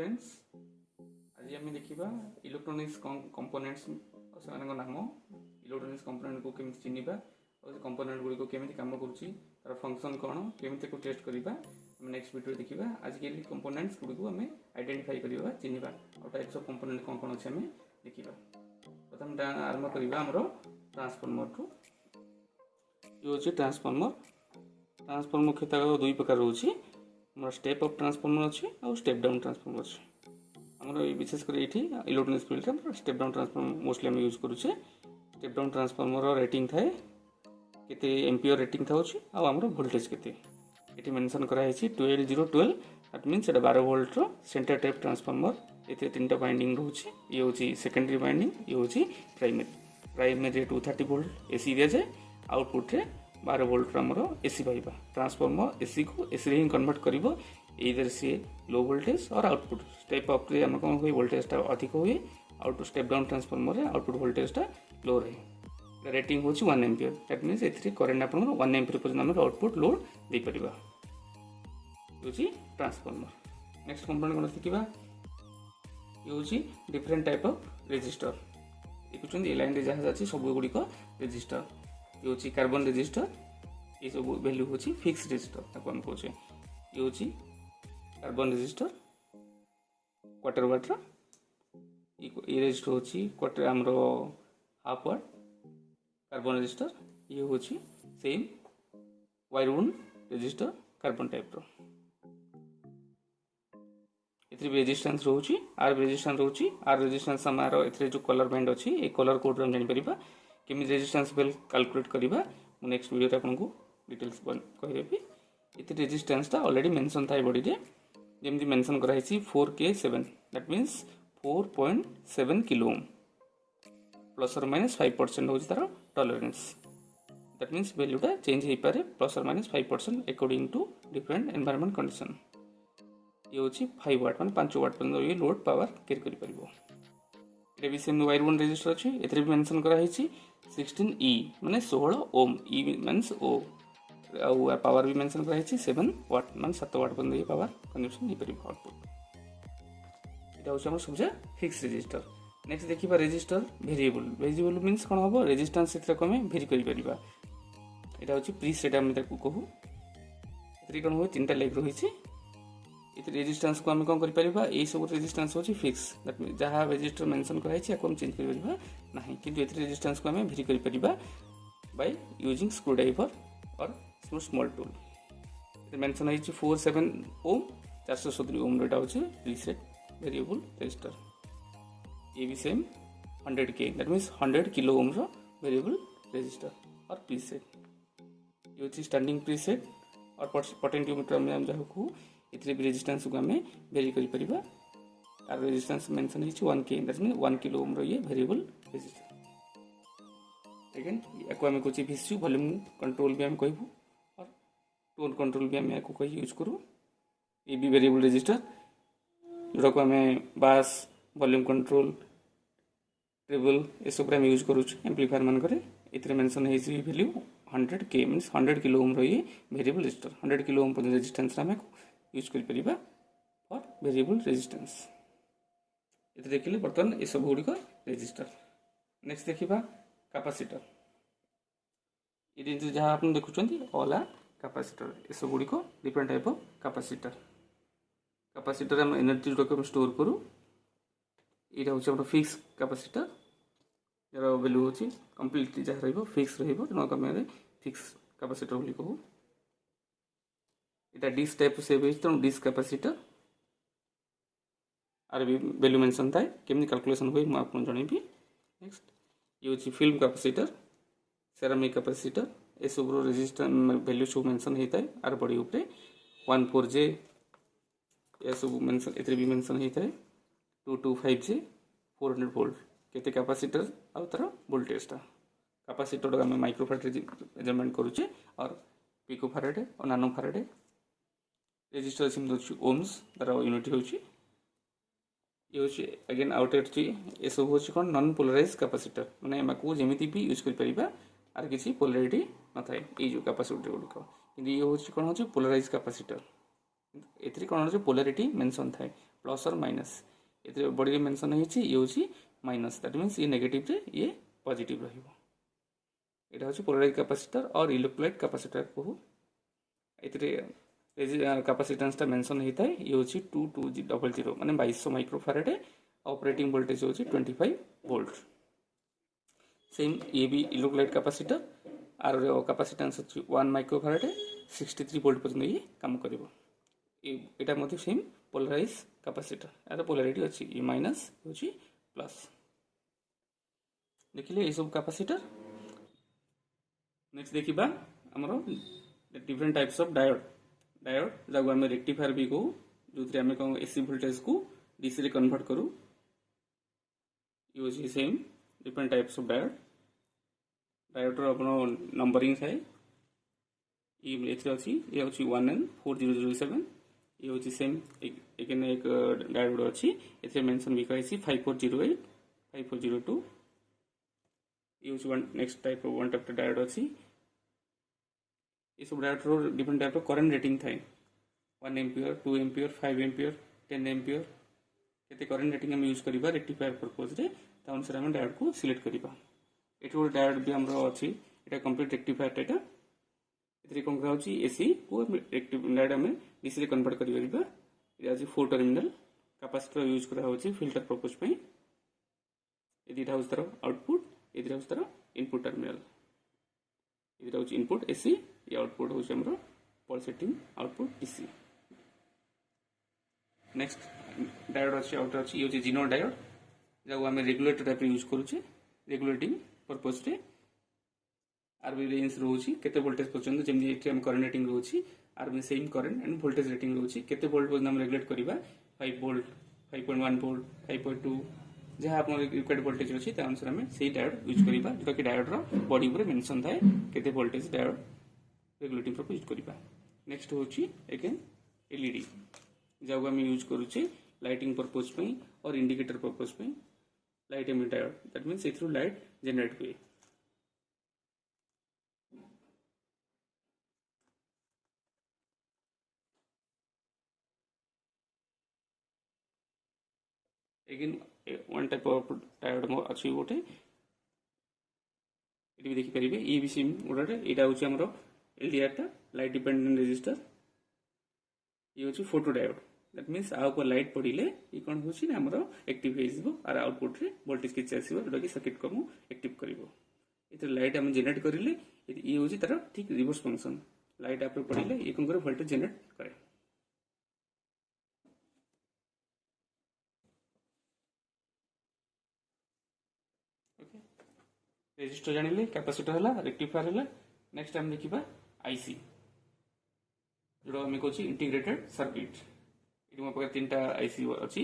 Friends आज आम देखा इलेक्ट्रोनिक्स कंपोनेंट्स से नाम इलेक्ट्रोनिक्स कंपोनेंट को केमी चिन्हवा और कंपोनेंट गुड़ी केमी कम कर फंक्शन कौन केमी टेस्ट करवा नेक्स्ट वीडियो देखा आजिकल कंपोनेंट्स गुड़ी को आम आइडेंटिफाई करवा चिन्हवा और टाइप्स ऑफ कंपोनेंट कौन कौन अच्छे आम देखा प्रथम आरंभ करवा आमर ट्रांसफॉर्मर टू ये हूँ ट्रांसफॉर्मर मुख्यतः दुई प्रकार रोचे मोर स्टेप अप ट्रांसफॉर्मर अच्छे और स्टेप डाउन ट्रांसफॉर्मर अच्छे आमर विशेषकर ये electronics field step down transformer mostly आम यूज करुचे स्टेप डाउन ट्रांसफॉर्मर रेटिंग थाए केते एम्पियर रेटिंग था आमर वोल्टेज केते ये मेंशन कराई 12012 दैट मीन्स 12 वोल्ट रो सेंटर टाइप ट्रांसफॉर्मर ये तीन बाइंडिंग रोचे ये हूँ सेकेंडरी बाइंडिंग ये हूँ प्राइमरी 230 वोल्ट एसी दि जाए आउटपुट रे 12 वोल्ट आमर एसी पाइबा ट्रांसफॉर्मर एसी को एसी रे ही कन्वर्ट करिवो इधर सी लो वोल्टेज और आउटपुट स्टेप अप रे आम कौन हुए वोल्टेजटा अधिक हुए आउट स्टेप डाउन ट्रांसफॉर्मर रे आउटपुट वोल्टेजटा लो रहे रेटिंग हूँ 1 ampere that means A current आप 1 एम्पियर पर्यटन आउटपुट लोड दे परिबा ये ट्रांसफॉर्मर नेक्स्ट कंपोनेंट कौन देखा ये हूँ डिफरेंट टाइप ऑफ रेजिस्टर देखुं ये लाइन जहाँ अच्छी सब गुड़िक रेजिस्टर ये हूँ कार्बन रेजिस्टर ये सब वैल्यू हूँ फिक्स रेजिस्टर आम कहे ये हूँ कार्बन रेजिस्टर क्वार्टर वाटर ये रेजिस्टर हूँ क्वार्टर आमर हाफ वाट कार्बन रेजिस्टर ये हूँ same wire wound resistor carbon type रो रेजिस्टेंस रोची आर रेजिस्टेंस रोची आर रेजिस्टेंस आमार ए जो कलर बैंड अच्छी ये कलर कोड हम जापर केमी रेजिस्टेंस बेल कैलकुलेट करवा नेक्स्ट वीडियो आपको डिटेल्स कहदेवी ये रेजिस्टेंसटा ऑलरेडी मेंशन था बॉडी रे जमी मेंशन कराई 4K7 that means 4.7 kilo ohm plus और माइनस 5% हूँ तार टॉलरेंस दैट मीन्स वैल्यूटा चेंज हो पारे प्लस और minus 5% according to different environment condition ये हूँ 5 वाट मान 5 वाट पर्यटन ये लोड पावर कैरी कर भी सेम वायर वन रेजिस्टर अच्छे ये भी मेंशन कराई 16E माने 16 ओम ई मीन्स ओ आ पावर भी मेंशन कराई 7 वाट मान 7 वाट पर्यटन ये पावर कंजम्पशन हो पार आउटपुट यहाँ हूँ सब फिक्स रेजिस्टर नेक्स्ट देखा रेजिस्टर भेरिएबल मीन्स कौन हम रेजिस्टेंस से आम भेरी कर यहाँ हूँ प्री सेट आम कहूँ ये कौन हुए 3टा लेग रही रेजिस्टेंस को आम कौन कर सब रेजिस्टेंस हूँ फिक्स दैट मीन जहाँ रेजिस्टर मेंशन कराई आम चेंज कर ना कि रेजिस्टेंस को आम भेरी कर बाय यूजिंग स्क्रू ड्राइवर और स्मॉल टूल मेंशन है 47 ओम 470 ओम रेटा हूँ प्रीसेट वेरिएबल रेजिस्टर ये भी same 100K that means 100 kilo ohm रो वेरिएबल रेजिस्टर और प्रीसेट ये हूँ स्टैंडिंग प्रीसेट और पोटेंशियोमीटर में जहाँ कहूँ ये रेजिस्टेंस को आम वेरी कर रेजिस्टेंस मेंशन है 1K that mean 1 kilo ohm रो ये वेरिएबल रेजिस्टर अगेन या आम कहे भिस्यू वॉल्यूम कंट्रोल भी आम कहूँ और टोन कंट्रोल भी आम या कही यूज करूँ ये भी वेरिएबल रेजिस्टर जोड़ा को आम बास वॉल्यूम कंट्रोल ट्रेबल ये सब आम यूज करूँ एम्प्लीफायर मानक ये मेंशन है value 100K means 100 kilo ohm रो ये वेरिएबल रेजिस्टर 100 किलो ओम पर्यटन रेजिस्टेंस आम यूज कर फॉर वेरिएबल रेजिस्टेंस ये देखिए बर्तमान ये सब गुड़िक रेजिस्टर नेक्स्ट देखा कैपेसिटर ये जहाँ आप देखुं ऑल आर कैपेसिटर ये सब गुड़िक डिफरेंट टाइप ऑफ कैपेसिटर आम एनर्जी जो स्टोर करूँ यहाँ हूँ फिक्स कैपेसिटर यार वैल्यू हूँ कम्प्लीटली जहाँ रिक्स रही फिक्स कैपेसिटर बोली कहूँ इटा डिस्क टाइप से तेणु डिस्क कैपेसिटर आर भी वैल्यू मेंशन थाए केमी कैलकुलेशन हुए मुझे आपको जनइबी नेक्स्ट ये हूँ फिल्म कैपेसिटर सेरामिक कैपेसिटर ये सब रेजिस्टर वैल्यू सब मेंशन होता है आर बॉडी उपरे 14J ये सब मेंशन ये भी मेंशन होता है 225J 400 वोल्ट केते कैपेसिटर आउ तार वोल्टेजटा कैपेसिटर आम माइक्रोफारेड मेजरमेंट करुचे और पिकोफारेड और नानोफारेड रेजिस्टर अच्छी ओम्स तार यूनिट हो ये हूँ अगेन आउटेड ये सब हूँ कौन नॉन पोलराइज कैपेसिटर मैंने एम को जमी भी यूज कर आर किसी पोलरिटी न थाए ये जो कैपेसिटर गुड़िक कि ये हूँ कौन हो पोलराइज कैपेसिटर ये कौन हो पोलरिटी मेंशन थाए प्लस और माइनस ये बॉडी मेंशन होती ये हूँ माइनस दैट मीन्स ये नेगेटिव रे ये पॉजिटिव रहिबो एटा हूँ पोलराइज कैपेसिटर और इलेक्ट्रोलाइट कैपेसिटर कहू ए कैपेसिटेंस टा मेंशन होता है ये हूँ 2200 माने 2200 माइक्रोफैराड ऑपरेटिंग वोल्टेज हूँ 25 वोल्ट सेम ये भी इलेक्ट्रोलाइट कैपेसिटर आर कैपेसिटेंस अच्छी 1 माइक्रोफैराड 63 वोल्ट पर्यंत ये काम करिवो एटा मते सेम पोलराइज कैपेसिटर यार पोलैरिटी अच्छी ये माइनस हूँ प्लस देखिले ये सब कैपेसिटर नेक्स्ट देखिबा हमरो different types of diode diode जाको आम रेक्टिफायर भी कहू जो आम कौन एसी वोल्टेज को डीसी रे कन्वर्ट करू ये same different types of diode diode रो अपनो नंबरिंग है ये अच्छी ये हूँ 1N4007 ये हूँ सेम एक डायोड अच्छी ये मेंशन भी कही 5408 5402 ये हूँ next type one type diode अच्छी ये सब डायोड रो different type of current rating थाए 1 एम्पियर 2 एम्पियर 5 एम्पियर 10 एम्पियर केते करंट रेटिंग हम यूज करिबा रेक्टिफायर पर्पस रे ता अनुसार हम डायोड को सिलेक्ट करिबा एठी वो डायोड भी हमरो अछि एटा कंप्लीट रेक्टिफायर एटा एतरी कोन कराउची एसी को रेक्टिफायर डायोड हम डीसी रे कन्वर्ट करि परिबा ये अछि 4 टर्मिनल कैपेसिटर यूज करा होछि फिल्टर पर्पस पे ये दिटा उस तरह आउटपुट ये दिटा उस तरह इनपुट टर्मिनल ये दिटा होछि इनपुट एसी ये आउटपुट होछि हमरो pulsating output DC next diode अछि आउट अछि ये होछि जीनो डायोड जाको हम रेगुलेटर टाइप यूज करूचे रेगुलेटिंग पर्पस रे आरबी रेंज रोची केते वोल्टेज पर्यंत जेमि एठी हम करंट रेटिंग रोची आरबी same current and voltage rating रोची केते वोल्ट पर्यंत हम रेगुलेट करिबा 5 वोल्ट 5.1 वोल्ट 5.2 जहाँ आप रिक्वायर्ड वोल्टेज अच्छी अनुसार आम से डायोड यूज करवा जोटा कि डायोड बॉडी पर मेंशन थाए केते voltage diode regulating purpose use करवा नेक्स्ट होची अगेन एलईडी जाको आम यूज करूचे लाइटिंग पर्पस पे और इंडिकेटर पर्पस पे light emit diode that means एथ्रू लाइट जनरेट हुए again one type of diode मो अच्छी गोटे ये भी देखि परिबे ये भी सेम गोटे एटा होची हमरो एलडीआर टा लाइट डिपेंडेंट रेजिस्टर ये होची फोटो डायोड दैट मीन्स आ ऊपर लाइट पड़िले ये कोन होची ना हमरो एक्टिव हेजिबो और आउटपुट रे वोल्टेज किछ आसीबो जोटा कि सर्किट को हम एक्टिव करिवो इते लाइट हम जनरेट करिले ये होची तार ठीक रिवर्स फंक्शन लाइट आप पड़िले ये कोन करे वोल्टेज जनरेट करे रेजिस्टर जानिले कैपेसिटर हला रेक्टिफायर हला नेक्स्ट टाइम देखिबा आईसी जोडा हम कोची इंटीग्रेटेड सर्किट इटो मो तीनटा आईसी अछि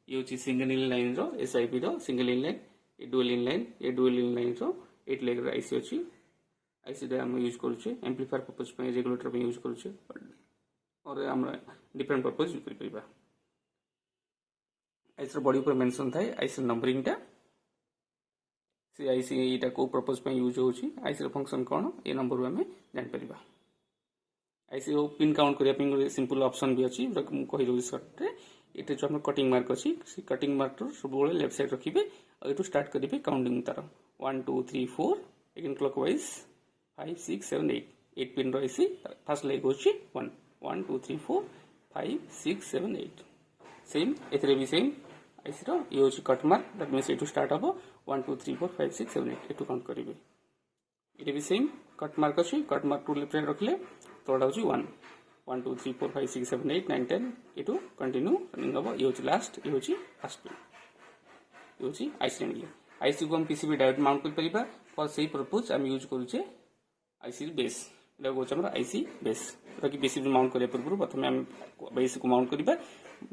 ये होची सिंगल इन लाइन रो एसआईपी रो सिंगल इन लाइन ये डुअल इन लाइन रो 8 लेग रो आईसी अछि आईसी दे हम यूज करूचे एम्पलीफायर पर्पस पे रेगुलेटर पे यूज करूचे और हम डिफरेंट पर्पस यूज कर परिबा आईसी बॉडी ऊपर मेंशन थाए आईसी नंबरिंग टा से आईसी एटा को पर्पस पे यूज होची आईसी रो फंक्शन कोन ए नंबर में जान परिबा आईसी ओ पिन काउंट करिया पिन सिंपल ऑप्शन भी अछि जोक मु कहि दउ शॉर्ट रे एटे जो हम कटिंग मार्क अछि से कटिंग मार्क तो सब बेले लेफ्ट साइड रखिबे और एटू स्टार्ट करिबे काउंटिंग तार 1 2 3 4 अगेन क्लॉकवाइज 5 6 7 8 8 पिन रो आईसी फर्स्ट लेग होची 1 1 2 3 4 5 6 7 8 सेम एथरे भी सेम आईसी रो ये होची कट मार्क दैट मींस एटू स्टार्ट हबो 1 2 3 4 5 6 7 8 एटू काउंट करिबे एटे भी सेम कट मार्क अछि cut mark to left side रखले तोड़ा होची 1 1 2 3 4 5 6 7 8 9 10 एटू कंटिन्यू रनिंग हबो ये होची लास्ट ये होची फर्स्ट पिन ये होची आईसी मिले आईसी को हम पीसीबी डायोड माउंट कर परिबा फॉर सेही पर्पस हम यूज करूचे आईसी बेस एटा होची हमर आईसी बेस ताकि पीसीबी माउंट करे पूर्व प्रथम हम बेस को माउंट करिबा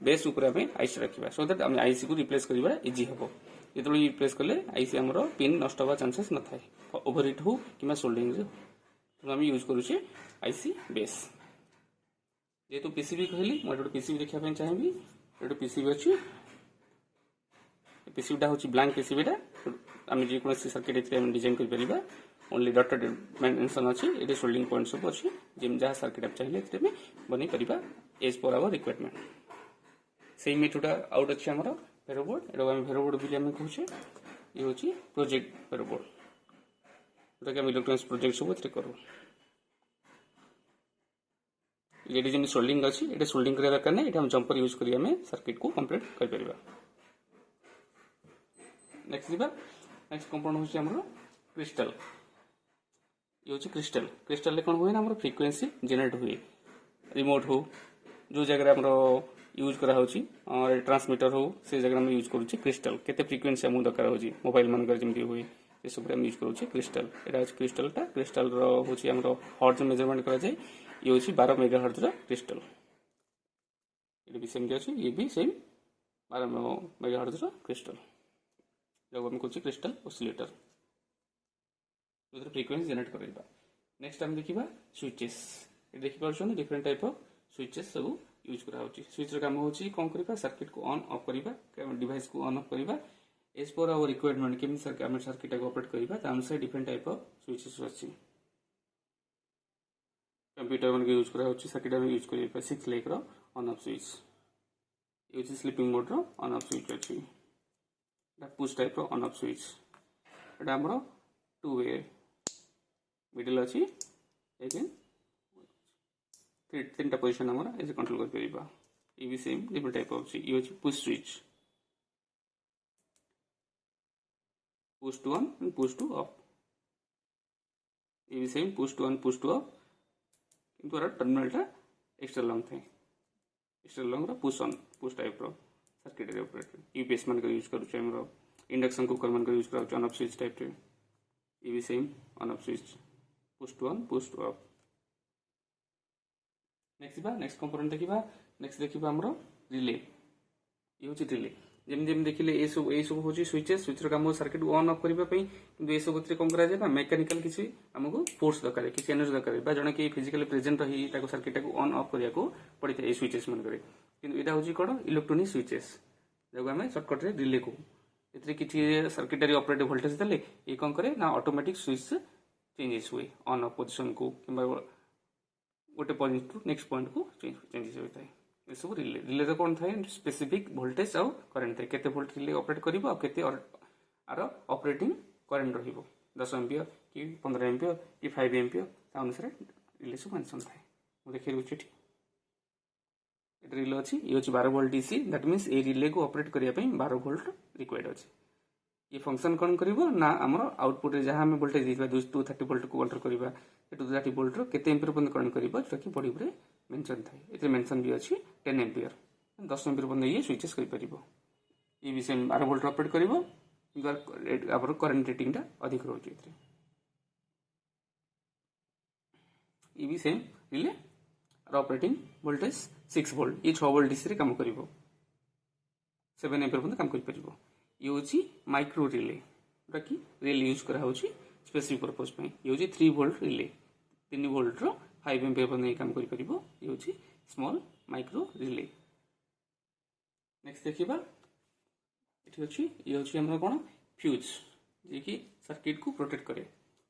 बेस ऊपर हमें आईसी रखिबा सो दैट हम आईसी को रिप्लेस करिबा इजी हबो जेतले रिप्लेस करले आईसी हमरो पिन नष्ट होबा चांसेस न थाए ओवरहीट हो किमा सोल्डिंग रे तो हम यूज करूचे आईसी बेस जेतु पीसीबी कहली मोर पीसीबी देखिया पे चाहिबी एटो पीसीबी अछि पीसीबी टा होची ब्लैंक पीसीबी टा हम जे कोन सर्किट एथरे हम डिजाइन कर परिबा ओनली डॉटेड मेंशन अछि एटे सोल्डिंग पॉइंट सब अछि जेम जहा सर्किट आप चाहिए एथरे में बनै परिबा as per our requirement same मेथडा आउट अच्छे आमर भेरो बोर्ड एटा आम भेरो बोर्ड बोली आम कहूचे ये हूँ प्रोजेक्ट भेरो बोर्ड जोटा कि आम इलेक्ट्रोनिक्स प्रोजेक्ट सब करूँ ये जो सोल्डिंग अच्छी ये सोल्डिंग करा दरकार नहीं हम जंपर यूज करी आम सर्किट को कंप्लीट कर परिबा। नेक्स्ट दिबा नेक्स्ट कंपाउंड होची हमरो क्रिस्टल ये होची क्रिस्टल क्रिस्टल ले कोन होय ना हमरो फ्रीक्वेंसी जनरेट हुए रिमोट हो जो जगह हमरो यूज करा होची और ट्रांसमीटर हो से जगह हम यूज करूची क्रिस्टल केते फ्रीक्वेंसी हम दरकार होची मोबाइल मन कर जेमती हुए ये सब हम यूज करूची क्रिस्टल एटा क्रिस्टलटा क्रिस्टल रो होची हमरो हर्ट्ज मेजरमेंट करा जाय ये होची 12 मेगाहर्ट्ज रो क्रिस्टल ये भी सेम अछि ये भी सेम 12 मेगाहर्ट्ज रो क्रिस्टल जब हम कुछ क्रिस्टल ऑसिलेटर जो फ्रीक्वेंसी जनरेट करेगा। नेक्स्ट हम देखिबा स्विचेस ये देखि परछन डिफरेंट टाइप ऑफ स्विचेस सब यूज करा होची स्विच रो काम होची कोन करबा सर्किट को ऑन ऑफ करबा डिवाइस को ऑन ऑफ करबा as per our requirement came circuit को ऑपरेट करबा त अनुसार डिफरेंट टाइप ऑफ स्विचेस अछि कंप्यूटर मन के यूज करा होची सर्किट में यूज करबा 6 लेग रो on off switch use sleeping mode रो ऑन ऑफ स्विच अछि पुश टाइप रो ऑन ऑफ स्विच एटा हमरो 2 वे मिडिल अछि अगेन तीनटा पोजीशन हमरो एसे कंट्रोल कर परिबा ये भी सेम डिफरेंट टाइप ऑफ ये अछि push switch push to on and push to off ये भी same push to on push to off किंतु टर्मिनल टा एक्स्ट्रा लॉन्ग थे एक्स्ट्रा लॉन्ग रो पुश ऑन पुश टाइप रो सर्किट रे ऑपरेट यूपीएस मन का यूज करू छै हमरो इंडक्शन कुकर मन का यूज करू छै ऑन ऑफ स्विच टाइप रे ये भी same on off switch push to on push to off. Next component देखिबा हमरो रिले ये होची रिले जेम जेम देखिले ए सब होची स्विचेस स्विच रो काम सर्किट को ऑन ऑफ करबा पई किंतु ए सब गति कोन करा जाय मैकेनिकल किसी हमको फोर्स दरकार किसी एनर्जी दरकार बा जने कि फिजिकली प्रेजेंट रही ताको सर्किट को ऑन ऑफ करिया को पड़ी था ए स्विचेस मन करे किंतु एटा होची कोन इलेक्ट्रॉनिक स्विचेस जब हमें शॉर्टकट रे रिले को एतरे किछि सर्किटरी ऑपरेटिव वोल्टेज देले ये कोन करे ना ऑटोमेटिक स्विच चेंजेस हुए ऑन ऑफ पोजीशन को किबा गोटे पॉइंट टू नेक्स्ट पॉइंट को चेंजेस होता है ये सब रिले रिले रे कोन थाए स्पेसिफिक वोल्टेज और करंट थाए केते वोल्ट रिले ऑपरेट करिवो आ केते आर ऑपरेटिंग करंट रहिबो 10 एम्पियर कि 15 एम्पियर कि 5 एम्पियर ता अनुसार रिले सब मेंशन थाए मु देखि रुछि ठीक रिले अच्छी ये हूँ 12 volt DC that means A relay को ऑपरेट करिया पई 12 वोल्ट रिक्वायर्ड अछि ये फंक्शन कोन करिवो ना हमर आउटपुट रे जहां हम वोल्टेज दिबा 230 वोल्ट को कंट्रोल करिबा 230 वोल्ट रो केते एम्पियर पर्यंत करंट करिवो जोटा कि बॉडी रे मेंशन थाए एते मेंशन भी अछि 10 एम्पियर 10 एम्पियर पर्यंत ये स्विचेस करि परिबो ये भी सेम 12 वोल्ट ऑपरेट करिवो आपर करंट रेटिंग ता अधिक रहउछि एते ये भी same relay operating voltage 6 volt ये 6 वोल्ट डीसी रे काम करिवो 7 एम्पियर पर्यंत काम करि परिबो ये होची माइक्रो रिले जोटा कि रिले यूज करा होची स्पेसिफिक पर्पस पे ये होची 3 वोल्ट रिले 3 वोल्ट रो 5 एम्पियर पर्यंत काम करि परिबो ये होची स्मॉल माइक्रो रिले। नेक्स्ट देखिबा एठी होची ये होची हमर कोन फ्यूज जे कि सर्किट को प्रोटेक्ट करे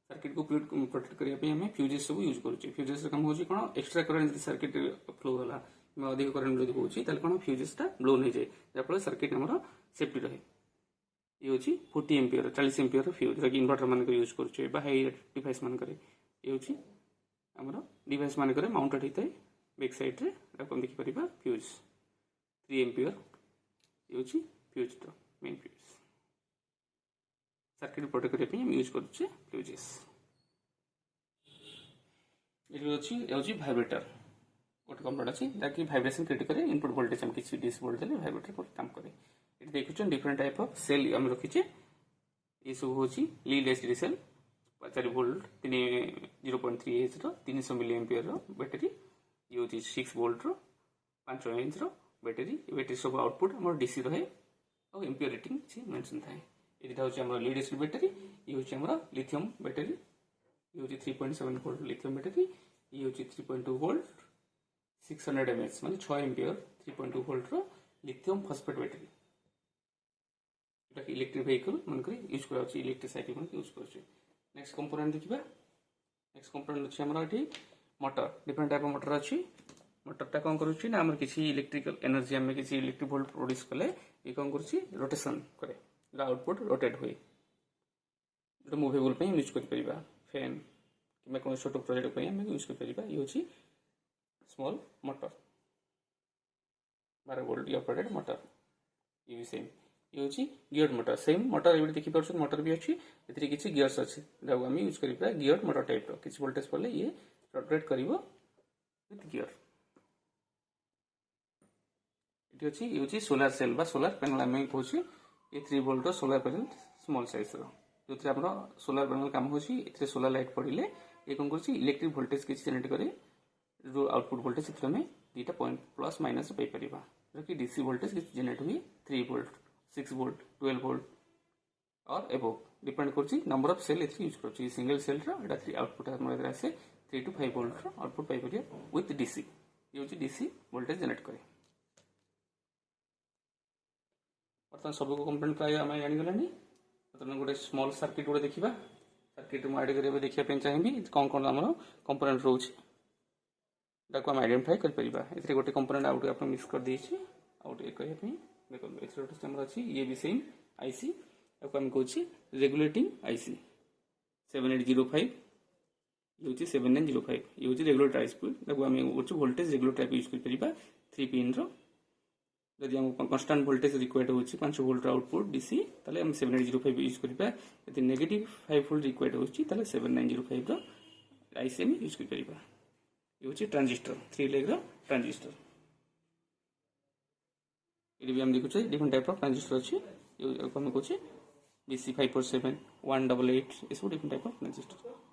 सर्किट को प्रोटेक्ट करिया पे हमें फ्यूजेस सब यूज करू छी फ्यूजेस काम होची कोन एक्स्ट्रा करंट सर्किट फ्लो होला में अधिक करंट जदि होची तले कोन फ्यूजेस ता ब्लो नै जाय जा फल सर्किट हमर सेफ्टी रहे ये होची 40 एम्पियर 40 एम्पियर फ्यूज जो इन्वर्टर मान को यूज करू छी बा हाई डिवाइस मान करे ये होची हमर डिवाइस मान करे माउंटेड हितै बैक साइड रे रकम देखि परिबा फ्यूज 3 एम्पियर ये होची फ्यूज तो मेन फ्यूज सर्किट प्रोटेक्ट करिया पे हम यूज करू छी फ्यूजेस। ये होची वाइब्रेटर गोटे कंपोनेंट अछि ताकि वाइब्रेशन क्रिएट करे इनपुट वोल्टेज हम किसी डिस वोल्ट देले वाइब्रेटर पर काम करे ये देखुछन डिफरेंट टाइप ऑफ सेल हम रखिचे ये सब होची lead acid cell 4 volt 0.3 H रो 300 मिली एम्पियर रो बैटरी ये होची 6 वोल्ट रो 5 इंच रो बैटरी सब आउटपुट हमर डीसी रहे और एम्पियर रेटिंग छी मेंशन थाए एटा होची हमर लीड एसिड बैटरी ये होची हमर लिथियम बैटरी ये होची 3.7 वोल्ट लिथियम बैटरी ये होची 3.2 वोल्ट 600 mAh माने 6 एम्पियर 3.2 वोल्ट रो लिथियम फॉस्फेट बैटरी एटा इलेक्ट्रिक व्हीकल मन करे यूज करा छी इलेक्ट्रिक साइकिल मन यूज कर छी। नेक्स्ट कंपोनेंट देखिबा नेक्स्ट कंपोनेंट अछि हमरा एठी motor different type of motor अछि मोटरटा कौन करुच्ची ना आम किसी इलेक्ट्रिकल एनर्जी आम किसी इलेक्ट्रिक वोल्ट प्रोड्यूस कले ये कौन करुच्ची रोटेशन करे आउटपुट रोटेट हुए जो मुवेबल यूज कर फैन कि कौन छोट प्रोजेक्ट यूज कर ये हूँ small motor 12 volt operated motor ये भी सेम ये हूँ गियर मोटर सेम मोटर ये देखिए मोटर भी अच्छी ये किसी गियर्स अच्छे आम यूज कर गियर मोटर टाइप किसी वोल्टेज पड़े ये रोटेट कर विथ गियर ये अच्छी ये हूँ सोलार सेल बा सोलार पैनल आम कहूँ ये 3 volt solar panel small size जो आम सोलार पैनल कम हो सोलार लाइट पड़े ये कौन कर इलेक्ट्रिक वोल्टेज किसी जेनेट करे जो आउटपुट वोल्टेज से आम दुईटा पॉइंट प्लस माइनस पाइपर जो कि डीसी वोल्टेज किसी जेनेट हुए 3 वोल्ट 6 वोल्ट 12 वोल्ट और एबोव डिपेंड कर नंबर ऑफ सेल यूज कर सिंगल सेल आउटपुट आसे 3 to 5 volt output Piper with DC ये हूँ डीसी वोल्टेज जेनेट करे बर्तमान सब कंपोनेंट प्राय आम जानीगला बर्तमान गोटे स्मॉल सर्किट गोटे देखा सर्किट मुझे आगे देखा चाहिए कौन कौन आम कंपोनेंट रोचे आम आइडेंटिफाई कर गोटे कंपोनेंट आउट आप मिस कर देछि आउट कहने देखो आम अच्छी ये भी सेम आईसी आपको आम कहे रेगुलेटिंग आईसी 7805 ये हूँ 7905 ये हूँ रेगुलेटर आईसी आम वोल्टेज रेगुलेटर यूज कर 3 पिन जदि आम कन्स्टाट वोल्टेज रिक्वायर्ड हो 5 वोल्ट आउटपुट डीसी ताले आम 7805 यूज करिपा यदि नेगेटिव 5 वोल्ट रिक्वायर्ड होची ताले 7905 रो आईसीएम यूज करिपा ये होची ट्रांजिस्टर 3 लेग रो ट्रांजिस्टर ये भी हम देखु छै डिफरेंट टाइप ऑफ ट्रांजिस्टर अछि ये हम कहू छै BC547 188 ये सब डिफरेंट टाइप ऑफ ट्रांजिस्टर